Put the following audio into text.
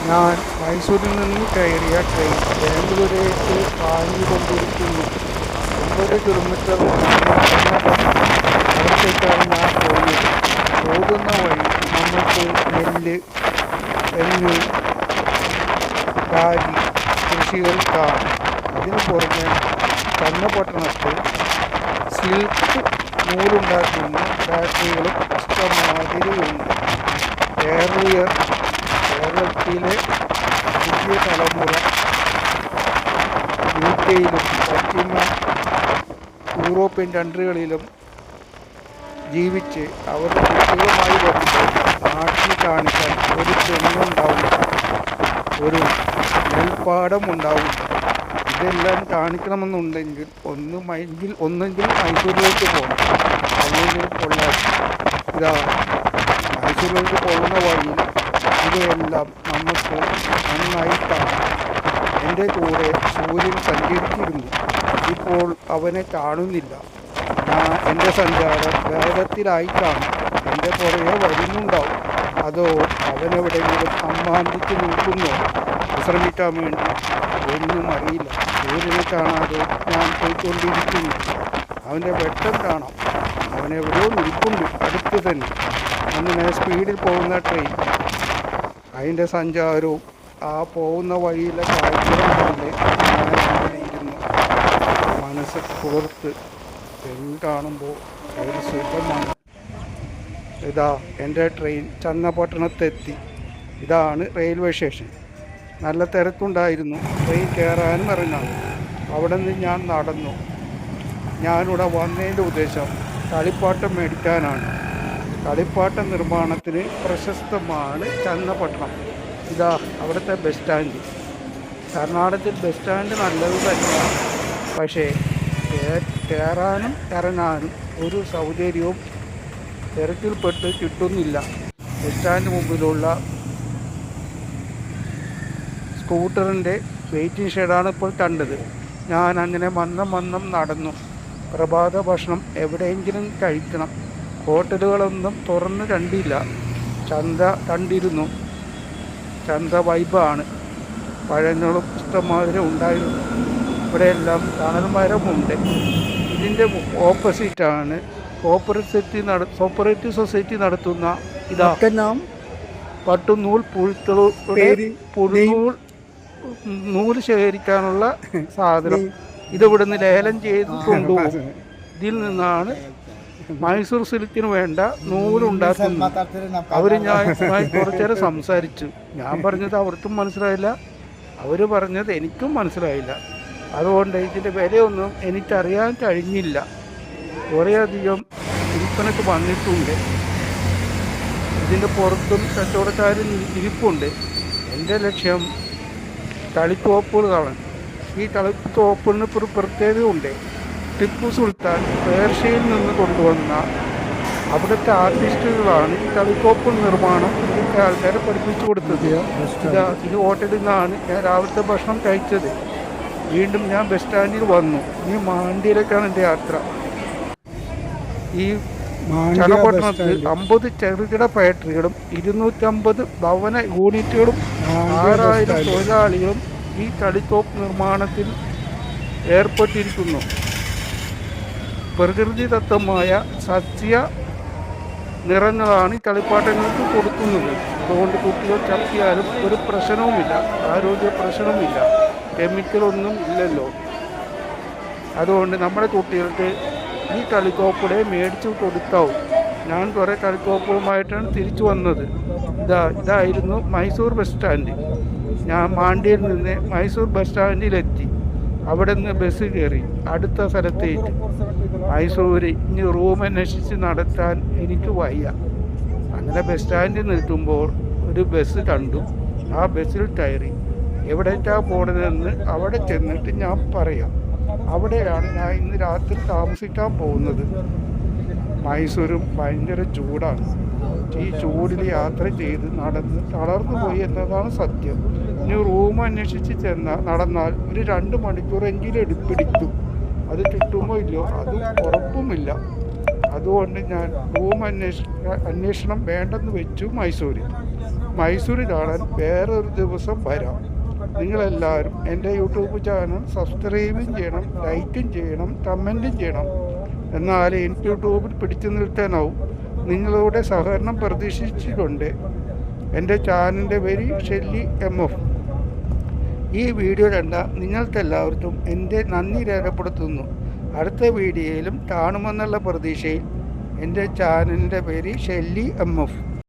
ഞാൻ മൈസൂരിൽ നിന്ന് കയറിയ ട്രെയിൻ ബാംഗ്ലൂരേക്ക് പാഞ്ഞുകൊണ്ടിരിക്കുന്നു. 9 കിലോമീറ്റർ അവിടത്തേക്കാണ് ഞാൻ പോകുന്നത്. പോകുന്ന വഴി നമുക്ക് നെല്ല്, തെങ്ങ്, കാരി കൃഷികൾ കാണാം. അതിനു പുറമെ ചന്നപട്ടണത്ത് സിൽക്ക് നൂലുണ്ടാക്കുന്ന ഫാക്ടറികളും ഇഷ്ടമാതിരിയുണ്ട്. കേരളത്തിലെ പുതിയ തലമുറ യുകെയിലും പശ്ചിമ യൂറോപ്യൻ കൺട്രികളിലും ജീവിച്ച് അവരുടെ കുട്ടികളുമായി വരുമ്പോൾ നാട്ടിൽ കാണിക്കാൻ ഒരു തെങ്ങുണ്ടാവും, ഒരു നെൽപ്പാടമുണ്ടാവും. ഇതെല്ലാം കാണിക്കണമെന്നുണ്ടെങ്കിൽ ഒന്നെങ്കിൽ മൈസൂരിലേക്ക് പോകണം, അല്ലെങ്കിൽ പൊള്ളാച്ചി. ഇതാ മൈസൂരിലേക്ക് പോകുന്ന വഴിയിൽ ഇവയെല്ലാം നമുക്ക് നന്നായി കാണാം. എൻ്റെ കൂടെ സൂര്യൻ സഞ്ചരിച്ചിരുന്നു. ഇപ്പോൾ അവനെ കാണുന്നില്ല. എൻ്റെ സഞ്ചാരം വേഗത്തിലായിട്ടാണ്. എൻ്റെ പുറകെ വരുന്നുണ്ടാവും. അതോ അവനെവിടെയെങ്കിലും അമ്മാന്തിക്ക് നിൽക്കുന്നോ വിശ്രമിക്കാൻ വേണ്ടി, ഒന്നും അറിയില്ല. സൂര്യനെ കാണാതെ ഞാൻ പോയിക്കൊണ്ടിരിക്കുന്നു. അവൻ്റെ വെട്ടം കാണാം. അവനെവിടെയോ നിൽക്കുന്നു, അടുത്ത് തന്നെ. അങ്ങനെ സ്പീഡിൽ പോകുന്ന ട്രെയിൻ, അതിൻ്റെ സഞ്ചാരവും ആ പോകുന്ന വഴിയിലെ കാഴ്ചകളും കൊണ്ട് ഞാനിങ്ങനെ ഇരുന്നു മനസ്സ് പുറത്ത് കാണുമ്പോൾ ഒരു സുഖമാണ്. ഇതാ എൻ്റെ ട്രെയിൻ ചന്നപട്ടണത്തെത്തി. ഇതാണ് റെയിൽവേ സ്റ്റേഷൻ. നല്ല തിരക്കുണ്ടായിരുന്നു. ട്രെയിൻ കയറാനും ഇറങ്ങാനും. അവിടെ നിന്ന് ഞാൻ നടന്നു. ഞാനിവിടെ വന്നതിൻ്റെ ഉദ്ദേശം കളിപ്പാട്ടം മേടിക്കാനാണ്. കളിപ്പാട്ട നിർമ്മാണത്തിന് പ്രശസ്തമാണ് ചന്നപട്ടണം. ഇതാ അവിടുത്തെ ബസ് സ്റ്റാൻഡ്. കർണാടകത്തിൽ ബസ് സ്റ്റാൻഡ് നല്ലത് തന്നെയാണ്. പക്ഷേ കയറാനും ഇറങ്ങാനും ഒരു സൗകര്യവും തിരക്കിൽപ്പെട്ട് കിട്ടുന്നില്ല. ബസ് സ്റ്റാൻഡ് മുമ്പിലുള്ള സ്കൂട്ടറിൻ്റെ വെയിറ്റിംഗ് ഷെഡാണ് ഇപ്പോൾ കണ്ടത്. ഞാൻ അങ്ങനെ മന്നം നടന്നു. പ്രഭാത ഭക്ഷണം എവിടെയെങ്കിലും കഴിക്കണം. ഹോട്ടലുകളൊന്നും തുറന്ന് കണ്ടില്ല. ചന്ത കണ്ടിരുന്നു. ചന്ത വൈബാണ്. പഴങ്ങളും ഇഷ്ടംമാതിരി ഉണ്ടായിരുന്നു. ഇവിടെയെല്ലാം തണൽ മരമുണ്ട്. ഇതിൻ്റെ ഓപ്പോസിറ്റാണ് കോപ്പറേറ്റീവ് സൊസൈറ്റി നടത്തുന്ന ഇതാ പട്ടുനൂൽ നൂല് ശേഖരിക്കാനുള്ള സാധനം. ഇതിവിടുന്ന് ലേലം ചെയ്ത് കൊണ്ടുപോകും. ഇതിൽ നിന്നാണ് മൈസൂർ സിൽക്കിന് വേണ്ട നൂലുണ്ടാക്കുന്നത്. അവർ ഞാൻ കുറച്ചേരം സംസാരിച്ചു. ഞാൻ പറഞ്ഞത് അവർക്കും മനസ്സിലായില്ല, അവർ പറഞ്ഞത് എനിക്കും മനസ്സിലായില്ല. അതുകൊണ്ട് ഇതിൻ്റെ വിലയൊന്നും എനിക്കറിയാൻ കഴിഞ്ഞില്ല. കുറേയധികം വിൽപ്പനക്ക് വന്നിട്ടുണ്ട്. ഇതിൻ്റെ പുറത്തും കച്ചവടക്കാരും ഇരിപ്പുണ്ട്. എൻ്റെ ലക്ഷ്യം കളിത്തോപ്പുകളാണ്. ഈ കളിത്തോപ്പിന് ഒരു പ്രത്യേകതയുണ്ട്. ടിപ്പു സുൽത്താൻ പേർഷ്യയിൽ നിന്ന് കൊണ്ടുവന്ന അവിടുത്തെ ആർട്ടിസ്റ്റുകളാണ് ഈ കളിക്കോപ്പ് നിർമ്മാണം ഇവിടുത്തെ ആൾക്കാരെ പഠിപ്പിച്ചു കൊടുത്തത്. ഈ ഹോട്ടലിൽ നിന്നാണ് ഞാൻ രാവിലത്തെ ഭക്ഷണം കഴിച്ചത്. വീണ്ടും ഞാൻ ബസ് സ്റ്റാൻഡിൽ വന്നു. ഇനി മാണ്ടിയിലേക്കാണ് എൻ്റെ യാത്ര. ഈ ചന്നപട്ടണത്തിൽ 50 ചെറുകിട ഫാക്ടറികളും 250 ഭവന യൂണിറ്റുകളും 6000 തൊഴിലാളികളും ഈ കളിത്തോപ്പ് നിർമ്മാണത്തിൽ ഏർപ്പെട്ടിരിക്കുന്നു. പ്രകൃതിദത്തമായ സസ്യ നിറങ്ങളാണ് ഈ കളിപ്പാട്ടങ്ങൾക്ക് കൊടുക്കുന്നത്. അതുകൊണ്ട് കുട്ടികൾ ചപ്പിയാലും ഒരു പ്രശ്നവുമില്ല, ആരോഗ്യ പ്രശ്നവുമില്ല, കെമിക്കലൊന്നും ഇല്ലല്ലോ. അതുകൊണ്ട് നമ്മുടെ കുട്ടികൾക്ക് ഈ കളിക്കോപ്പുകളെ മേടിച്ചു കൊടുക്കാവും. ഞാൻ കുറേ കളിക്കോപ്പുകളുമായിട്ടാണ് തിരിച്ചു വന്നത്. ഇതായിരുന്നു മൈസൂർ ബസ് സ്റ്റാൻഡ്. ഞാൻ മാണ്ടിയിൽ നിന്ന് മൈസൂർ ബസ് സ്റ്റാൻഡിലെത്തി. അവിടെ നിന്ന് ബസ് കയറി അടുത്ത സ്ഥലത്തേക്ക് മൈസൂര്. ഇനി റൂം അന്വേഷിച്ച് നടത്താൻ എനിക്ക് വയ്യ. അങ്ങനെ ബസ് സ്റ്റാൻഡിൽ നിൽക്കുമ്പോൾ ഒരു ബസ് കണ്ടു. ആ ബസ്സിൽ കയറി. എവിടേക്കാണ് പോണതെന്ന് അവിടെ ചെന്നിട്ട് ഞാൻ പറയാം. അവിടെയാണ് ഞാൻ ഇന്ന് രാത്രി താമസിക്കാൻ പോകുന്നത്. മൈസൂരും ഭയങ്കര ചൂടാണ്. ഈ ചൂടിൽ യാത്ര ചെയ്ത് നടന്ന് തളർന്നു പോയി എന്നതാണ് സത്യം. ഇനി റൂം അന്വേഷിച്ച് നടന്നാൽ ഒരു 2 മണിക്കൂറെങ്കിലും എടുപ്പിടിക്കും. അത് കിട്ടുമോ ഇല്ലയോ അത് ഉറപ്പുമില്ല. അതുകൊണ്ട് ഞാൻ റൂം അന്വേഷണം വേണ്ടെന്ന് വെച്ചു മൈസൂരിൽ. മൈസൂർ കാണാൻ വേറൊരു ദിവസം വരാം. നിങ്ങളെല്ലാവരും എൻ്റെ യൂട്യൂബ് ചാനൽ സബ്സ്ക്രൈബും ചെയ്യണം, ലൈക്കും ചെയ്യണം, കമൻറ്റും ചെയ്യണം. എന്നാലേ എനിക്ക് യൂട്യൂബിൽ പിടിച്ചു നിർത്താനാവും. നിങ്ങളുടെ സഹകരണം പ്രതീക്ഷിച്ചിട്ടുണ്ട്. എൻ്റെ ചാനലിൻ്റെ പേര് ഷെല്ലി MF. ഈ വീഡിയോ കണ്ട നിങ്ങൾക്കെല്ലാവർക്കും എൻ്റെ നന്ദി രേഖപ്പെടുത്തുന്നു. അടുത്ത വീഡിയോയിലും കാണുമെന്നുള്ള പ്രതീക്ഷയിൽ എൻ്റെ ചാനലിൻ്റെ പേര് ഷെല്ലി MF.